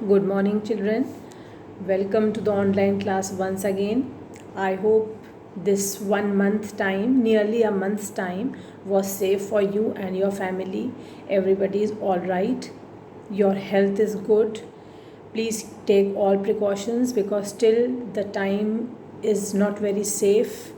Good morning, children. Welcome to the online class once again. I hope this 1 month time, nearly a month's time, was safe for you and your family. Everybody is all right. Your health is good. Please take all precautions because still the time is not very safe.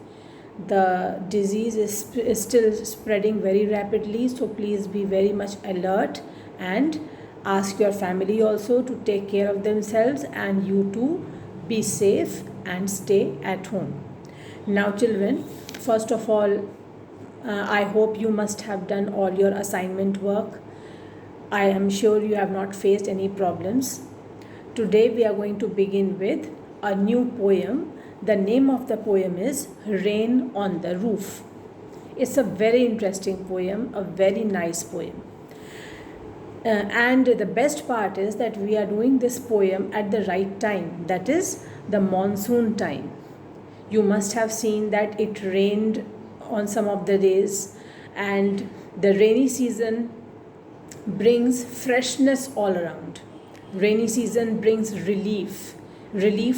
The disease is still spreading very rapidly, so please be very much alert and ask your family also to take care of themselves, and you too be safe and stay at home. Now, children, first of all, I hope you must have done all your assignment work. I am sure you have not faced any problems. Today we are going to begin with a new poem. The name of the poem is Rain on the Roof. It's a very interesting poem, a very nice poem. And the best part is that we are doing this poem at the right time, that is the monsoon time. You must have seen that it rained on some of the days, and the rainy season brings freshness all around. Rainy season brings relief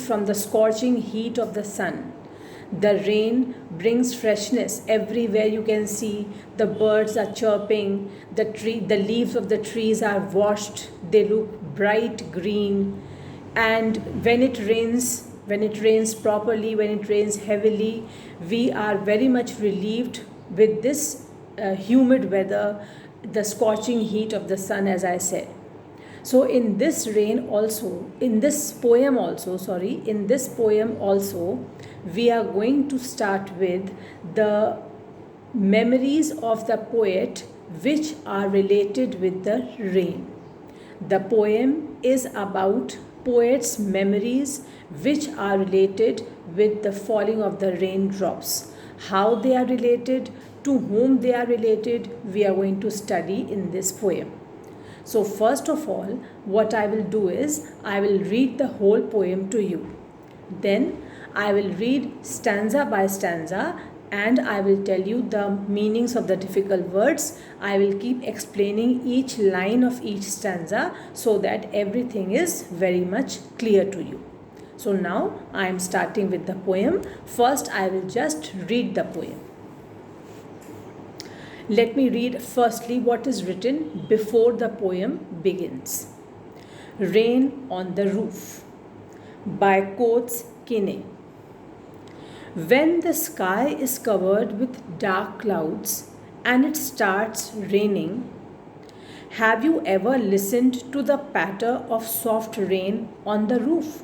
from the scorching heat of the sun. The rain brings freshness everywhere. You can see the birds are chirping, the leaves of the trees are washed, they look bright green. And when it rains properly, when it rains heavily, we are very much relieved with this humid weather, the scorching heat of the sun, as I said. So in this poem also, we are going to start with the memories of the poet which are related with the rain. The poem is about poets' memories which are related with the falling of the raindrops. How they are related, to whom they are related, we are going to study in this poem. So first of all, what I will do is I will read the whole poem to you. Then I will read stanza by stanza and I will tell you the meanings of the difficult words. I will keep explaining each line of each stanza so that everything is very much clear to you. So now I am starting with the poem. First I will just read the poem. Let me read firstly what is written before the poem begins. Rain on the Roof by Coates Kinney. When the sky is covered with dark clouds and it starts raining, have you ever listened to the patter of soft rain on the roof?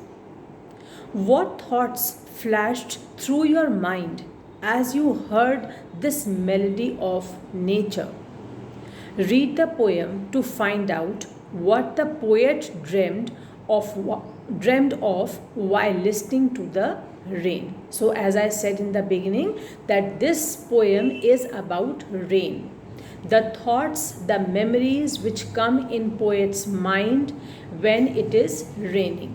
What thoughts flashed through your mind as you heard this melody of nature? Read the poem to find out what the poet dreamed of while listening to the rain. So as I said in the beginning, that this poem is about rain. The thoughts, the memories which come in poet's mind when it is raining.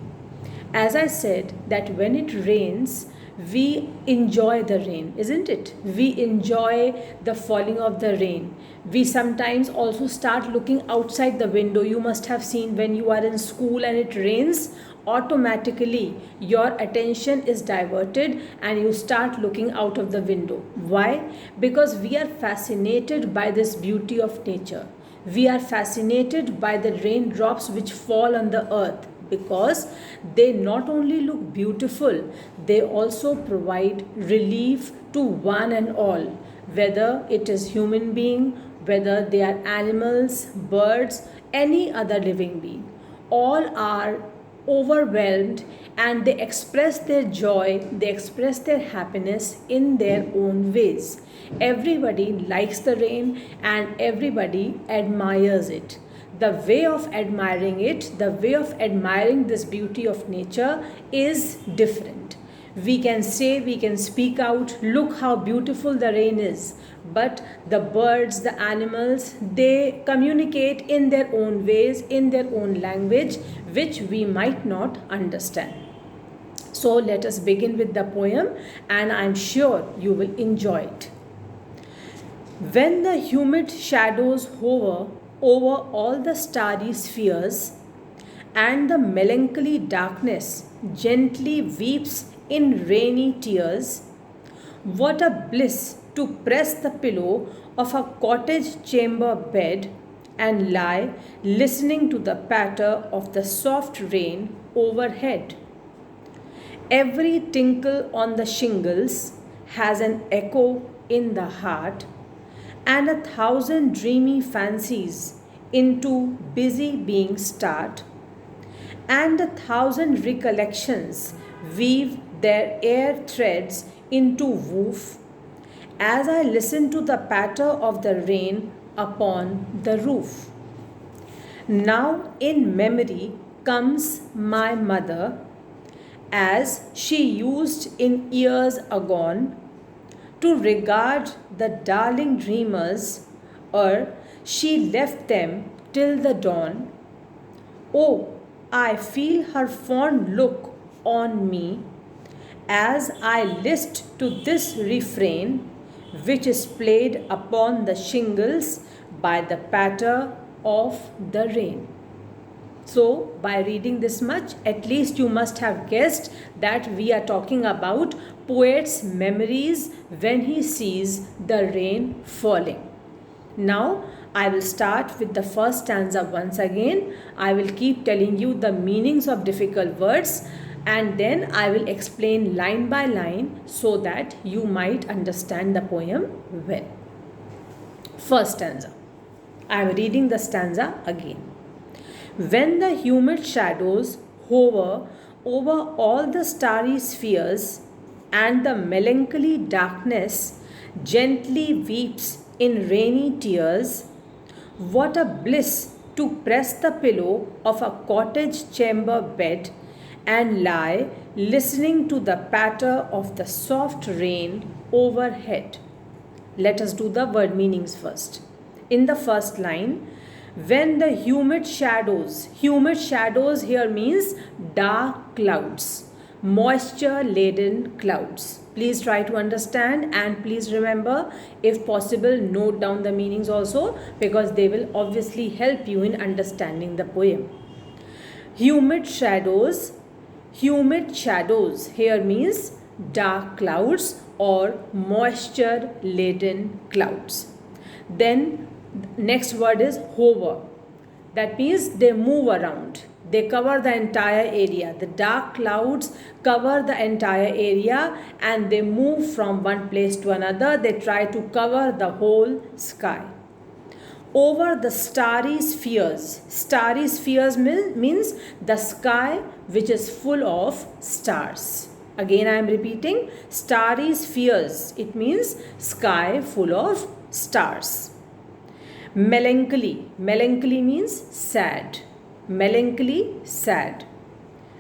As I said, that when it rains, we enjoy the rain, isn't it? We enjoy the falling of the rain. We sometimes also start looking outside the window. You must have seen when you are in school and it rains, automatically your attention is diverted and you start looking out of the window. Why? Because we are fascinated by this beauty of nature. We are fascinated by the raindrops which fall on the earth, because they not only look beautiful, they also provide relief to one and all, whether it is human being, whether they are animals, birds, any other living being. All are overwhelmed and they express their joy, they express their happiness in their own ways. Everybody likes the rain and everybody admires it. The way of admiring it, the way of admiring this beauty of nature is different. We can say, we can speak out, look how beautiful the rain is. But the birds, the animals, they communicate in their own ways, in their own language, which we might not understand. So let us begin with the poem, and I am sure you will enjoy it. When the humid shadows hover over all the starry spheres, and the melancholy darkness gently weeps in rainy tears. What a bliss to press the pillow of a cottage chamber bed and lie listening to the patter of the soft rain overhead. Every tinkle on the shingles has an echo in the heart, and 1,000 dreamy fancies into busy being start, and 1,000 recollections weave their air threads into woof as I listen to the patter of the rain upon the roof. Now in memory comes my mother, as she used in years agone to regard the darling dreamers, ere she left them till the dawn. Oh, I feel her fond look on me as I list to this refrain, which is played upon the shingles by the patter of the rain. So, by reading this much, at least you must have guessed that we are talking about poet's memories when he sees the rain falling. Now, I will start with the first stanza once again. I will keep telling you the meanings of difficult words, and then I will explain line by line so that you might understand the poem well. First stanza. I am reading the stanza again. When the humid shadows hover over all the starry spheres, and the melancholy darkness gently weeps in rainy tears, what a bliss to press the pillow of a cottage chamber bed and lie listening to the patter of the soft rain overhead. Let us do the word meanings first. In the first line, when the humid shadows here means dark clouds, moisture laden clouds. Please try to understand, and please remember, if possible, note down the meanings also, because they will obviously help you in understanding the poem. Humid shadows here means dark clouds or moisture laden clouds. Then next word is hover. That means they move around. They cover the entire area. The dark clouds cover the entire area and they move from one place to another. They try to cover the whole sky. Over the starry spheres. Starry spheres means the sky which is full of stars. Again I am repeating, starry spheres. It means sky full of stars. Melancholy means sad. Melancholy, sad.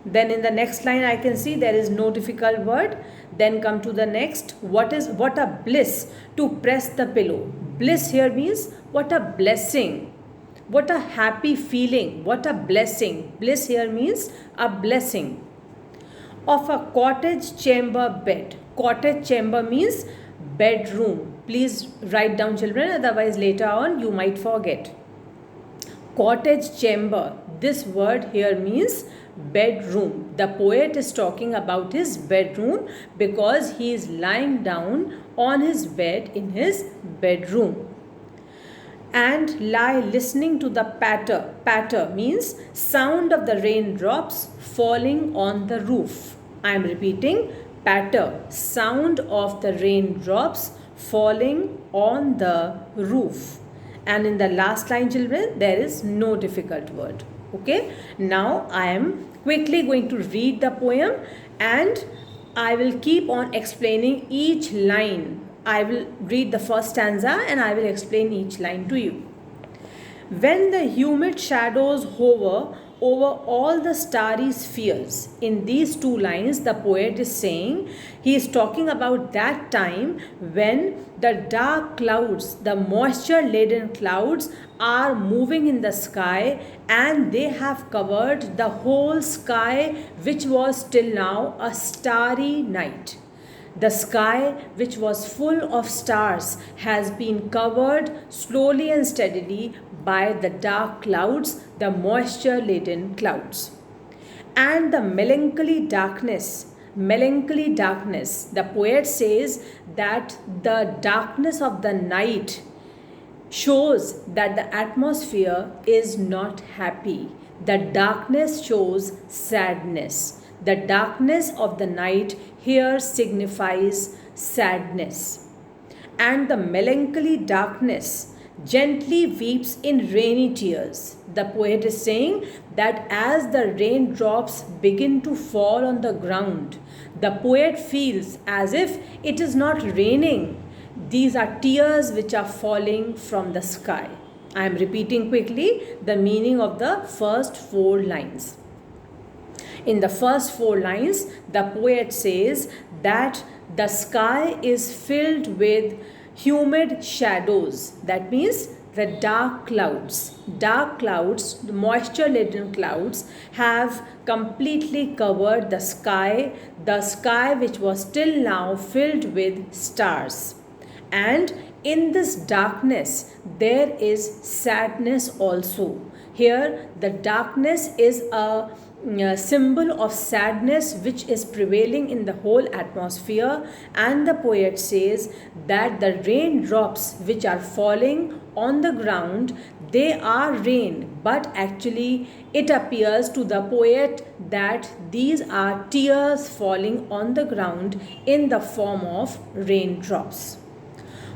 Then in the next line I can see there is no difficult word. Then come to the next. What a bliss to press the pillow. Bliss here means what a blessing. What a happy feeling. What a blessing. Bliss here means a blessing. Of a cottage chamber bed. Cottage chamber means bedroom. Please write down, children, otherwise later on you might forget. Cottage chamber. This word here means bedroom. The poet is talking about his bedroom because he is lying down on his bed in his bedroom. And lie listening to the patter. Patter means sound of the raindrops falling on the roof. I am repeating, patter, sound of the raindrops falling on the roof. And in the last line, children, there is no difficult word. Okay, now I am quickly going to read the poem and I will keep on explaining each line. I will read the first stanza and I will explain each line to you. When the humid shadows hover over all the starry spheres. In these two lines, the poet is saying, he is talking about that time when the dark clouds, the moisture laden clouds are moving in the sky and they have covered the whole sky, which was till now a starry night. The sky, which was full of stars, has been covered slowly and steadily by the dark clouds, the moisture-laden clouds. And the melancholy darkness, the poet says that the darkness of the night shows that the atmosphere is not happy. The darkness shows sadness. The darkness of the night here signifies sadness. And the melancholy darkness gently weeps in rainy tears. The poet is saying that as the raindrops begin to fall on the ground, the poet feels as if it is not raining. These are tears which are falling from the sky. I am repeating quickly the meaning of the first 4 lines. In the first 4 lines, the poet says that the sky is filled with humid shadows. That means the dark clouds, the moisture-laden clouds have completely covered the sky which was till now filled with stars. And in this darkness, there is sadness also. Here, the darkness is a symbol of sadness which is prevailing in the whole atmosphere, and the poet says that the raindrops which are falling on the ground, they are rain, but actually it appears to the poet that these are tears falling on the ground in the form of raindrops.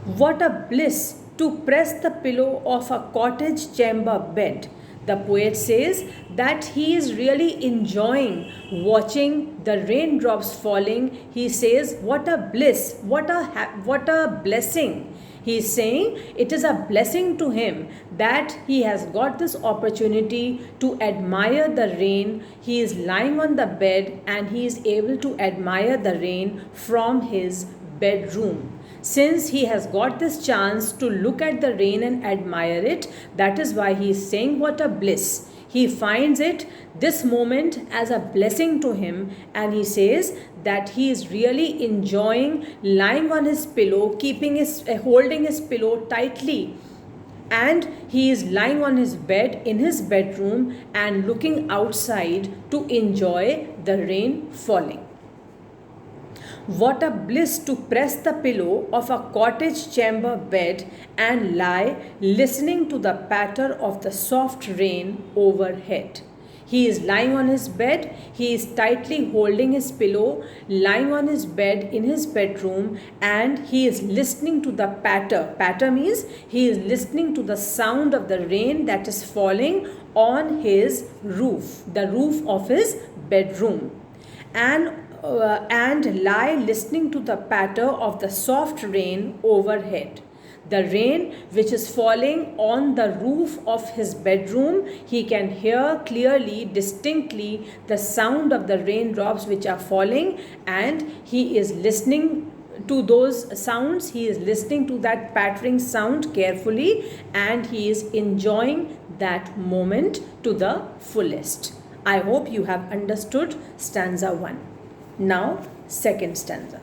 What a bliss to press the pillow of a cottage chamber bed. The poet says that he is really enjoying watching the raindrops falling. He says, what a bliss, what a blessing. He is saying it is a blessing to him that he has got this opportunity to admire the rain. He is lying on the bed and he is able to admire the rain from his bedroom. Since he has got this chance to look at the rain and admire it, that is why he is saying what a bliss. He finds this moment as a blessing to him, and he says that he is really enjoying lying on his pillow, holding his pillow tightly, and he is lying on his bed in his bedroom and looking outside to enjoy the rain falling. What a bliss to press the pillow of a cottage chamber bed and lie listening to the patter of the soft rain overhead. He is lying on his bed, he is tightly holding his pillow, lying on his bed in his bedroom, and he is listening to the patter. Patter means he is listening to the sound of the rain that is falling on his roof, the roof of his bedroom. And lie listening to the patter of the soft rain overhead. The rain which is falling on the roof of his bedroom, he can hear clearly, distinctly the sound of the raindrops which are falling, and he is listening to those sounds. He is listening to that pattering sound carefully, and he is enjoying that moment to the fullest. I hope you have understood stanza 1. Now, second stanza.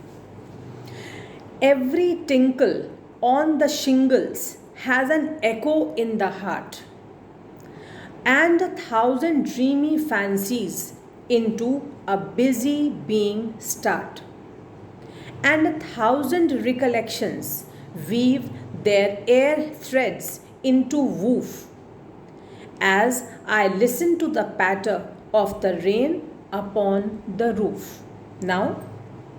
Every tinkle on the shingles has an echo in the heart, and 1,000 dreamy fancies into a busy being start, and 1,000 recollections weave their air threads into woof, as I listen to the patter of the rain upon the roof. Now,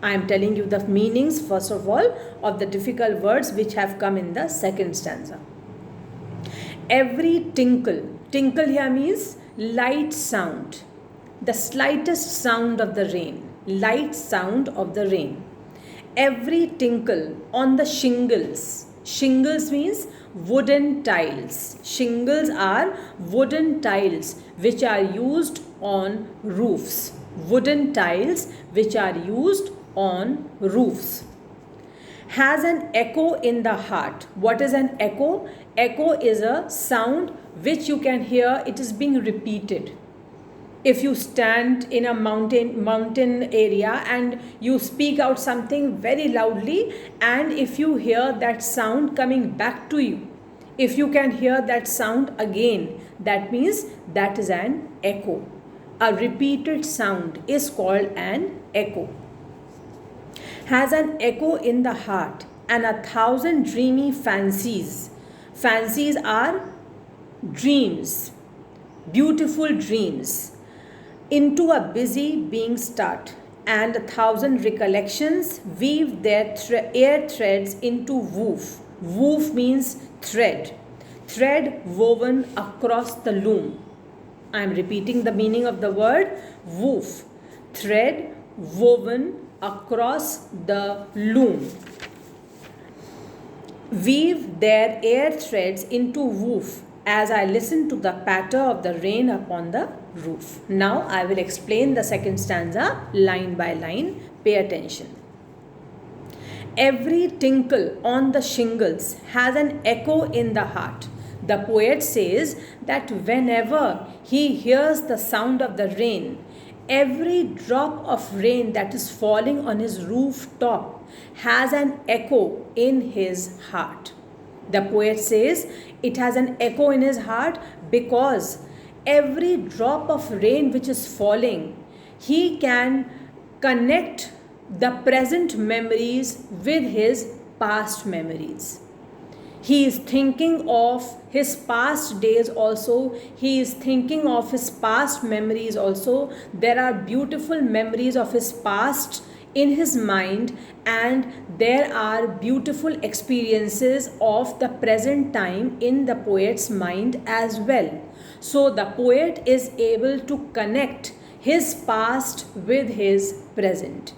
I am telling you the meanings first of all of the difficult words which have come in the second stanza. Every tinkle here means light sound, the slightest sound of the rain, light sound of the rain. Every tinkle on the shingles. Shingles means wooden tiles. Shingles are wooden tiles which are used on roofs. Wooden tiles which are used on roofs. Has an echo in the heart. What is an echo? Echo is a sound which you can hear, it is being repeated. If you stand in a mountain area and you speak out something very loudly, and if you hear that sound coming back to you, If you can hear that sound again, that means that is an echo. A repeated sound is called an echo. Has an echo in the heart and 1,000 dreamy fancies. Fancies are dreams, beautiful dreams, into a busy being start, and 1,000 recollections weave their air threads into woof. Woof means thread. Thread woven across the loom. I am repeating the meaning of the word woof. Thread woven across the loom. Weave their air threads into woof as I listen to the patter of the rain upon the roof. Now I will explain the second stanza line by line. Pay attention. Every tinkle on the shingles has an echo in the heart. The poet says that whenever he hears the sound of the rain, every drop of rain that is falling on his rooftop has an echo in his heart. The poet says it has an echo in his heart because every drop of rain which is falling, he can connect the present memories with his past memories. He is thinking of his past days also. He is thinking of his past memories also. There are beautiful memories of his past in his mind, and there are beautiful experiences of the present time in the poet's mind as well. So the poet is able to connect his past with his present.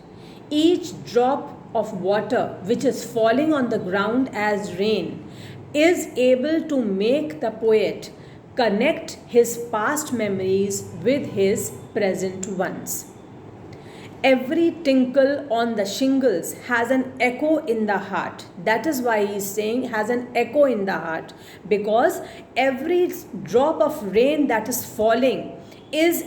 Each drop of water which is falling on the ground as rain is able to make the poet connect his past memories with his present ones. Every tinkle on the shingles has an echo in the heart. That is why he is saying has an echo in the heart, because every drop of rain that is falling is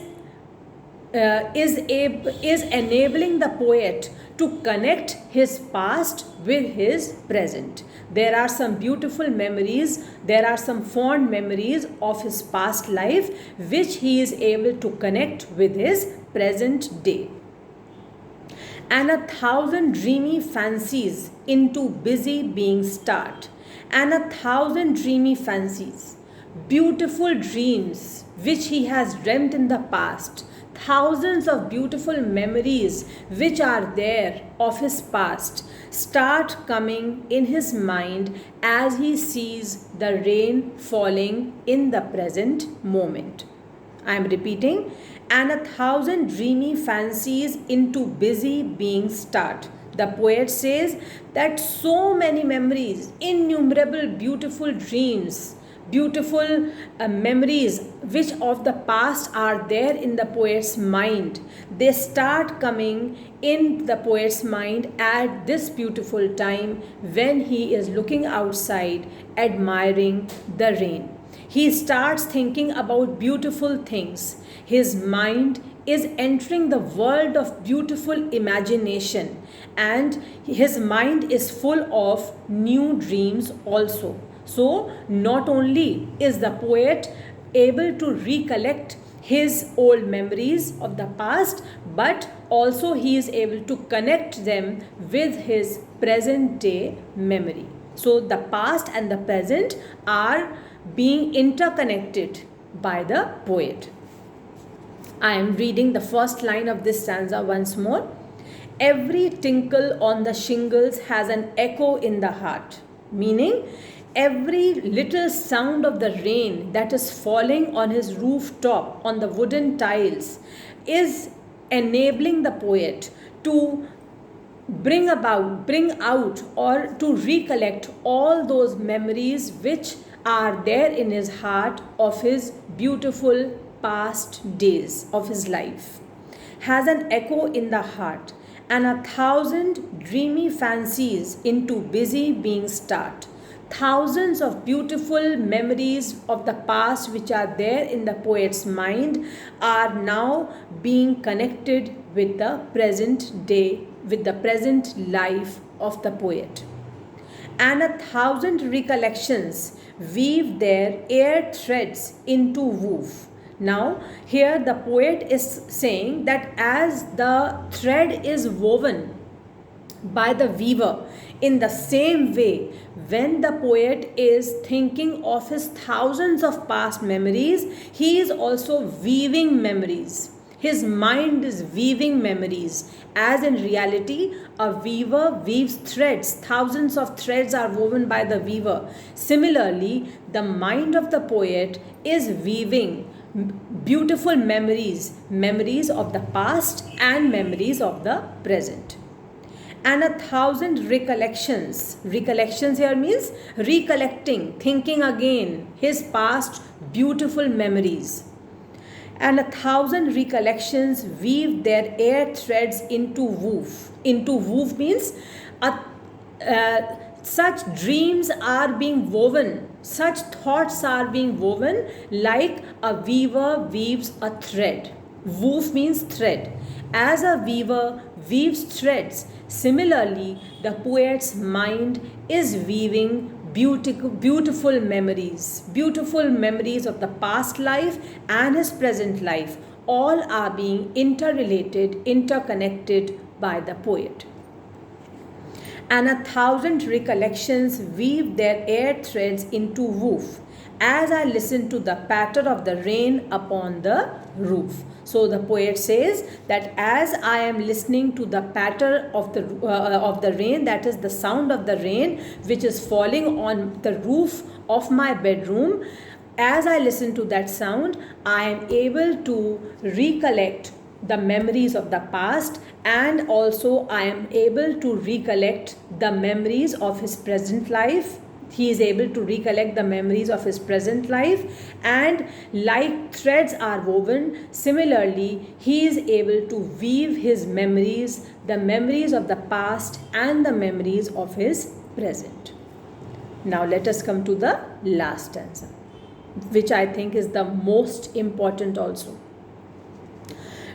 enabling the poet to connect his past with his present. There are some beautiful memories, there are some fond memories of his past life which he is able to connect with his present day. And 1,000 dreamy fancies into busy being start. And 1,000 dreamy fancies, beautiful dreams which he has dreamt in the past, thousands of beautiful memories which are there of his past start coming in his mind as he sees the rain falling in the present moment. I am repeating, and 1,000 dreamy fancies into busy being start. The poet says that so many memories, innumerable beautiful dreams, beautiful memories which of the past are there in the poet's mind. They start coming in the poet's mind at this beautiful time when he is looking outside admiring the rain. He starts thinking about beautiful things. His mind is entering the world of beautiful imagination, and his mind is full of new dreams also. So, not only is the poet able to recollect his old memories of the past, but also he is able to connect them with his present day memory. So, the past and the present are being interconnected by the poet. I am reading the first line of this stanza once more. Every tinkle on the shingles has an echo in the heart, meaning every little sound of the rain that is falling on his rooftop on the wooden tiles is enabling the poet to bring out or to recollect all those memories which are there in his heart of his beautiful past days of his life. Has an echo in the heart, and 1,000 dreamy fancies into busy being start. Thousands of beautiful memories of the past which are there in the poet's mind are now being connected with the present day, with the present life of the poet. and 1,000 recollections weave their air threads into woof. Now, here the poet is saying that as the thread is woven by the weaver, in the same way, when the poet is thinking of his thousands of past memories, he is also weaving memories. His mind is weaving memories, as in reality, a weaver weaves threads. Thousands of threads are woven by the weaver. Similarly, the mind of the poet is weaving beautiful memories, memories of the past and memories of the present. And 1,000 recollections. Recollections here means recollecting, thinking again his past beautiful memories. And 1,000 recollections weave their air threads into woof. Into woof means such dreams are being woven, such thoughts are being woven like a weaver weaves a thread. Woof means thread. As a weaver weaves threads, similarly, the poet's mind is weaving beautiful memories of the past life and his present life. All are being interrelated, interconnected by the poet. And 1,000 recollections weave their air threads into woof as I listen to the patter of the rain upon the roof. So the poet says that as I am listening to the patter of the rain, that is the sound of the rain which is falling on the roof of my bedroom, as I listen to that sound, I am able to recollect the memories of the past, and also I am able to recollect the memories of his present life. He is able to recollect the memories of his present life, and like threads are woven, similarly he is able to weave his memories, the memories of the past and the memories of his present. Now let us come to the last stanza, which I think is the most important also.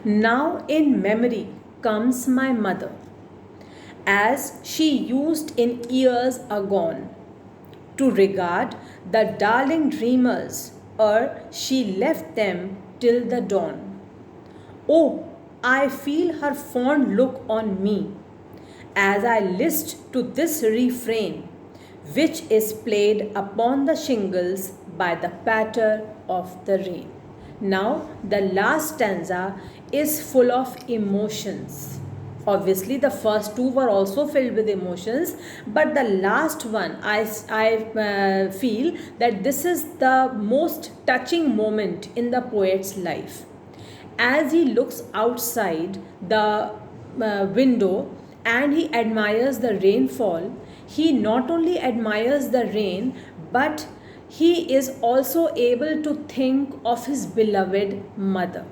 Now in memory comes my mother, as she used in years agone, to regard the darling dreamers, ere she left them till the dawn. Oh, I feel her fond look on me, as I list to this refrain, which is played upon the shingles by the patter of the rain. Now, the last stanza is full of emotions. Obviously, the first two were also filled with emotions, but the last one, I feel that this is the most touching moment in the poet's life. As he looks outside the window and he admires the rainfall, he not only admires the rain, but he is also able to think of his beloved mother.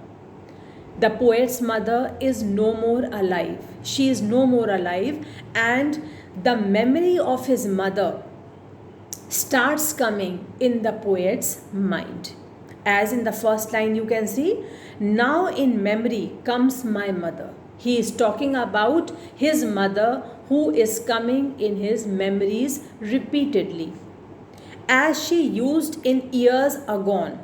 The poet's mother is no more alive. She is no more alive, and the memory of his mother starts coming in the poet's mind. As in the first line you can see, now in memory comes my mother. He is talking about his mother who is coming in his memories repeatedly. As she used in years agone.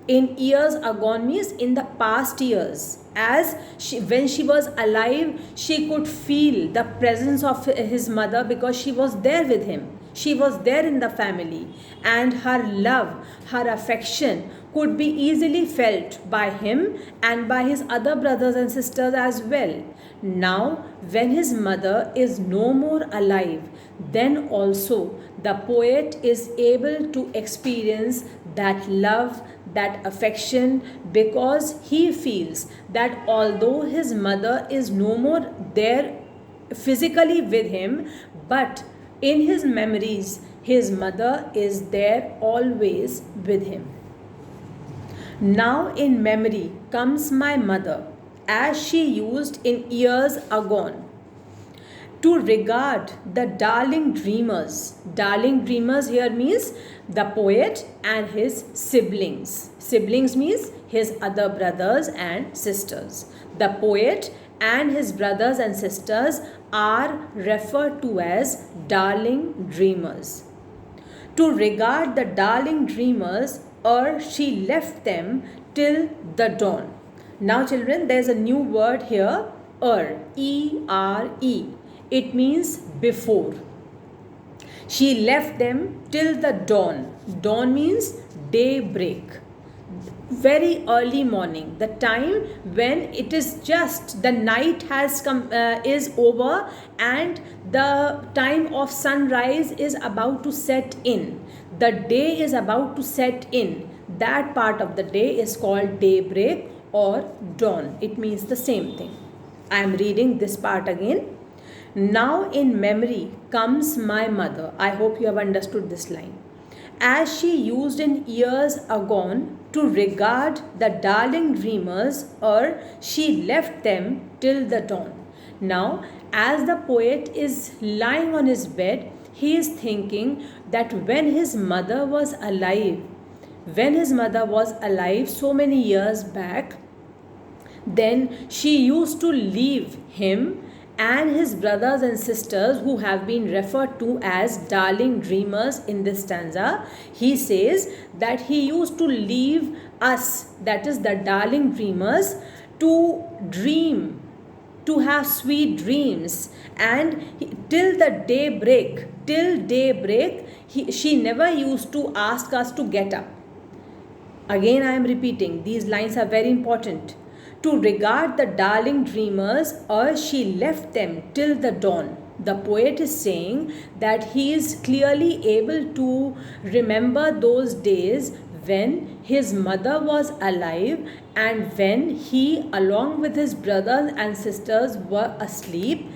In years agone means in the past years. When she was alive, she could feel the presence of his mother because she was there with him. She was there in the family, and her love, her affection could be easily felt by him and by his other brothers and sisters as well. Now, when his mother is no more alive, then also the poet is able to experience that love, that affection, because he feels that although his mother is no more there physically with him, but in his memories, his mother is there always with him. Now in memory comes my mother, as she used in years agone, to regard the darling dreamers. Darling dreamers here means the poet and his siblings. Siblings means his other brothers and sisters. The poet and his brothers and sisters are referred to as darling dreamers. To regard the darling dreamers, she left them till the dawn. Now children, there's a new word here, E-R-E. It means before. She left them till the dawn. Dawn means daybreak. Very early morning, the time when it is just the night has come, is over, and the time of sunrise is about to set in. The day is about to set in. That part of the day is called daybreak or dawn. It means the same thing. I am reading this part again. Now in memory comes my mother. I hope you have understood this line. As she used in years agone to regard the darling dreamers, she left them till the dawn. Now, as the poet is lying on his bed, he is thinking that when his mother was alive so many years back, then she used to leave him and his brothers and sisters, who have been referred to as darling dreamers in this stanza. He says that he used to leave us, that is the darling dreamers, to dream, to have sweet dreams, and till daybreak, she never used to ask us to get up. Again, I am repeating, these lines are very important. To regard the darling dreamers, she left them till the dawn. The poet is saying that he is clearly able to remember those days when his mother was alive and when he, along with his brothers and sisters, were asleep.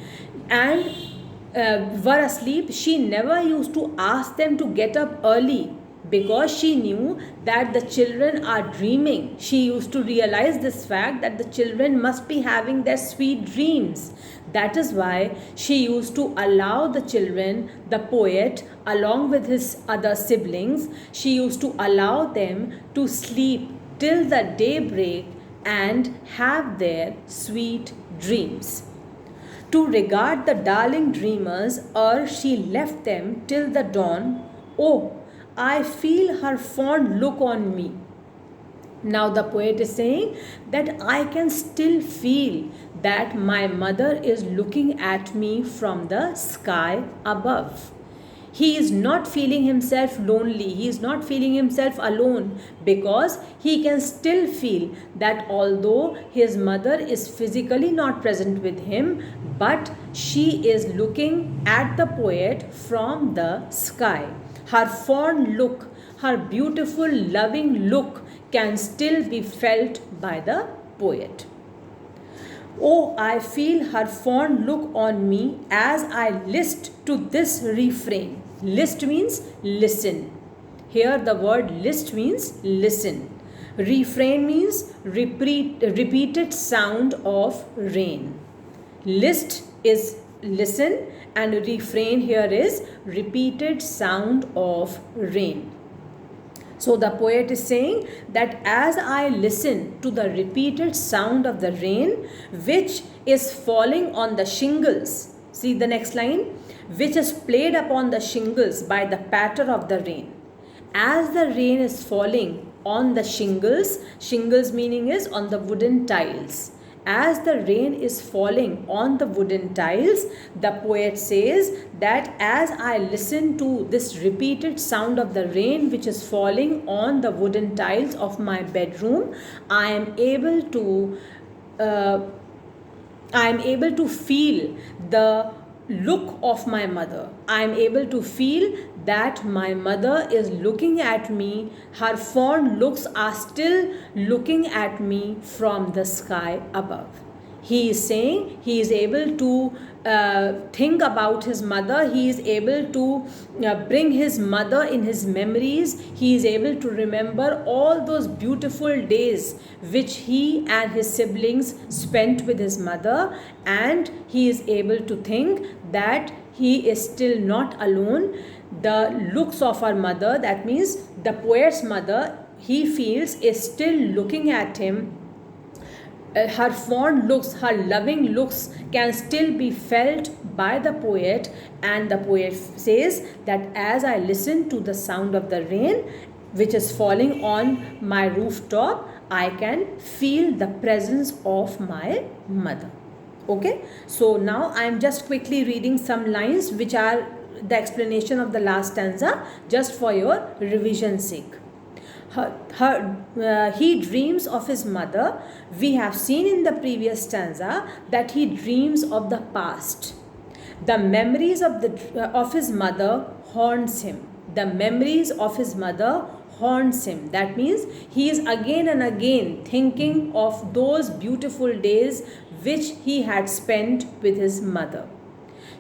She never used to ask them to get up early, because she knew that the children are dreaming. She used to realize this fact that the children must be having their sweet dreams. That is why she used to allow the children, the poet, along with his other siblings, she used to allow them to sleep till the daybreak and have their sweet dreams. To regard the darling dreamers, she left them till the dawn. Oh, I feel her fond look on me. Now the poet is saying that I can still feel that my mother is looking at me from the sky above. He is not feeling himself lonely. He is not feeling himself alone, because he can still feel that although his mother is physically not present with him, but she is looking at the poet from the sky. Her fond look, her beautiful, loving look can still be felt by the poet. Oh, I feel her fond look on me as I list to this refrain. List means listen. Here the word list means listen. Refrain means repeated sound of rain. List is listen, and refrain here is repeated sound of rain. So the poet is saying that as I listen to the repeated sound of the rain, which is falling on the shingles, see the next line, which is played upon the shingles by the patter of the rain. As the rain is falling on the shingles, shingles meaning is on the wooden tiles. As the rain is falling on the wooden tiles, the poet says that as I listen to this repeated sound of the rain which is falling on the wooden tiles of my bedroom, I am able to feel the look of my mother. I am able to feel that my mother is looking at me. Her fond looks are still looking at me from the sky above. He is saying he is able to think about his mother. He is able to bring his mother in his memories. He is able to remember all those beautiful days which he and his siblings spent with his mother, and he is able to think that he is still not alone. The looks of our mother, that means the poet's mother, he feels is still looking at him her fond looks, her loving looks can still be felt by the poet, and the poet says that as I listen to the sound of the rain which is falling on my rooftop, I can feel the presence of my mother. Okay, so now I am just quickly reading some lines which are the explanation of the last stanza just for your revision sake. He dreams of his mother. We have seen in the previous stanza that he dreams of the past. The memories of his mother haunts him. The memories of his mother haunts him. That means he is again and again thinking of those beautiful days which he had spent with his mother.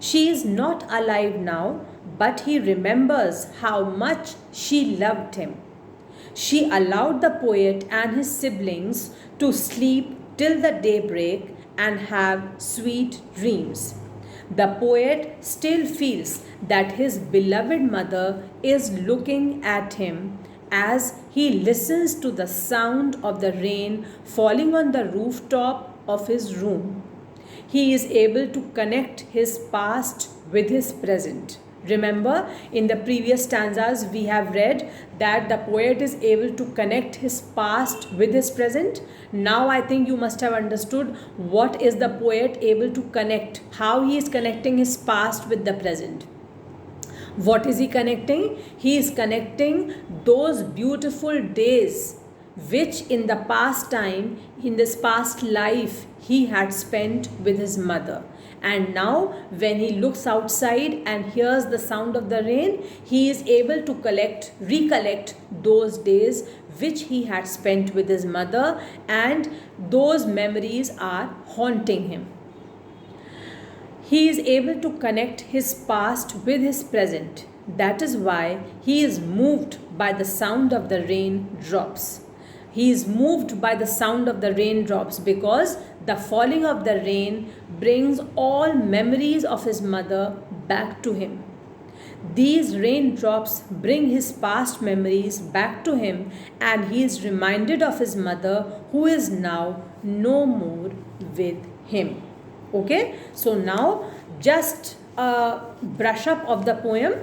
She is not alive now, but he remembers how much she loved him. She allowed the poet and his siblings to sleep till the daybreak and have sweet dreams. The poet still feels that his beloved mother is looking at him as he listens to the sound of the rain falling on the rooftop of his room. He is able to connect his past with his present. Remember, in the previous stanzas, we have read that the poet is able to connect his past with his present. Now, I think you must have understood what is the poet able to connect, how he is connecting his past with the present. What is he connecting? He is connecting those beautiful days which in the past time, in this past life, he had spent with his mother. And now when he looks outside and hears the sound of the rain, he is able to recollect those days which he had spent with his mother, and those memories are haunting him. He is able to connect his past with his present. That is why he is moved by the sound of the raindrops. He is moved by the sound of the raindrops because the falling of the rain brings all memories of his mother back to him. These raindrops bring his past memories back to him, and he is reminded of his mother who is now no more with him. Okay, so now just a brush up of the poem.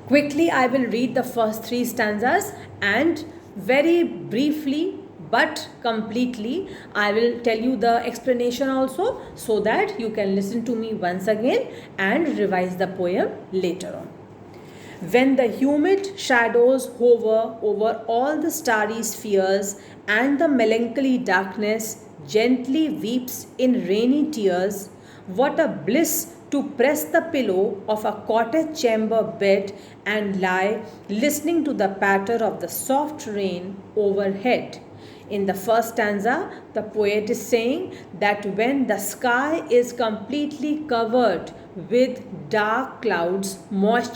Quickly, I will read the first three stanzas, and very briefly but completely I will tell you the explanation also, so that you can listen to me once again and revise the poem later on. When the humid shadows hover over all the starry spheres, and the melancholy darkness gently weeps in rainy tears, what a bliss to press the pillow of a cottage chamber bed and lie listening to the patter of the soft rain overhead. In the first stanza, the poet is saying that when the sky is completely covered with dark clouds, moisture